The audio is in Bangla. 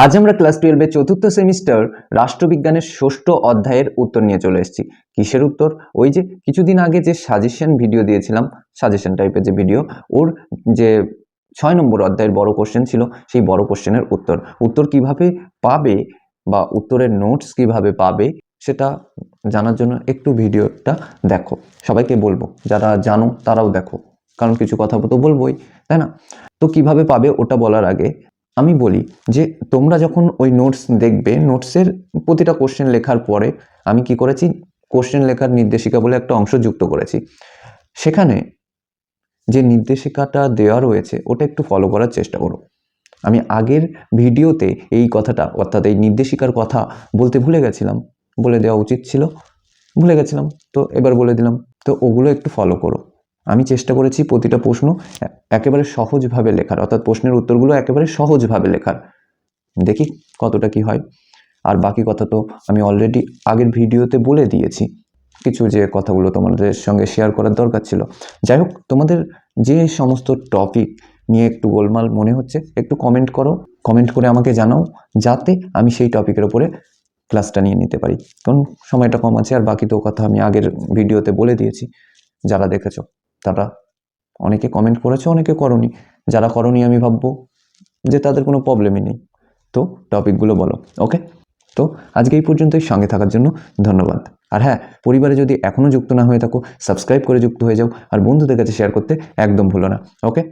আজ আমরা ক্লাস 12 এর চতুর্থ সেমিস্টার রাষ্ট্রবিজ্ঞানের ষষ্ঠ অধ্যায়ের উত্তর নিয়ে চলে এসেছি। কিসের উত্তর? ওই যে কিছুদিন আগে যে সাজেশন ভিডিও দিয়েছিলাম, সাজেশন টাইপের যে ভিডিও, ওর যে 6 নম্বর অধ্যায়ের বড় কোশ্চেন ছিল, সেই বড় কোশ্চেনের উত্তর কিভাবে পাবে বা উত্তরের নোটস কিভাবে পাবে সেটা জানার জন্য একটু ভিডিওটা দেখো। সবাইকে বলবো যারা জানো তারাও দেখো, কারণ কিছু কথা তো বলবোই, তাই না? তো কিভাবে পাবে ওটা বলার আগে আমি বলি যে তোমরা যখন ওই নোটস দেখবে, নোটসের প্রতিটা কোশ্চেন লেখার পরে আমি কি করেছি, কোশ্চেন লেখার নির্দেশিকা বলে একটা অংশ যুক্ত করেছি। সেখানে যে নির্দেশিকাটা দেওয়া রয়েছে ওটা একটু ফলো করার চেষ্টা করো। আমি আগের ভিডিওতে এই কথাটা, অর্থাৎ এই নির্দেশিকার কথা বলতে ভুলে গেছিলাম, বলে দেওয়া উচিত ছিল, ভুলে গেছিলাম, তো এবার বলে দিলাম। তো ওগুলো একটু ফলো করো। আমি চেষ্টা করেছি প্রতিটা প্রশ্ন একেবারে সহজভাবে লেখার, অর্থাৎ প্রশ্নের উত্তরগুলো একেবারে সহজভাবে লেখার। দেখি কতটা কি হয়। আর বাকি কথা তো আমি অলরেডি আগের ভিডিওতে বলে দিয়েছি, কিছু যে কথাগুলো তোমাদের সঙ্গে শেয়ার করার দরকার ছিল। যাই হোক, তোমাদের যে সমস্ত টপিক নিয়ে একটু গোলমাল মনে হচ্ছে একটু কমেন্ট করো, কমেন্ট করে আমাকে জানাও, যাতে আমি সেই টপিকের ওপরে ক্লাসটা নিয়ে নিতে পারি, কারণ সময়টা কম আছে। আর বাকি তো কথা আমি আগের ভিডিওতে বলে দিয়েছি। যারা দেখেছো তারা অনেকে কমেন্ট করেছো, অনেকে করনি। যারা করনি আমি ভাববো যে তাদের কোনো প্রবলেমই নেই। তো টপিকগুলো বলো, ওকে? তো আজকে এই পর্যন্তই, সঙ্গে থাকার জন্য ধন্যবাদ। আর হ্যাঁ, পরিবারে যদি এখনও যুক্ত না হয়ে থাকো, সাবস্ক্রাইব করে যুক্ত হয়ে যাও, আর বন্ধুদের কাছে শেয়ার করতে একদম ভুলো না, ওকে?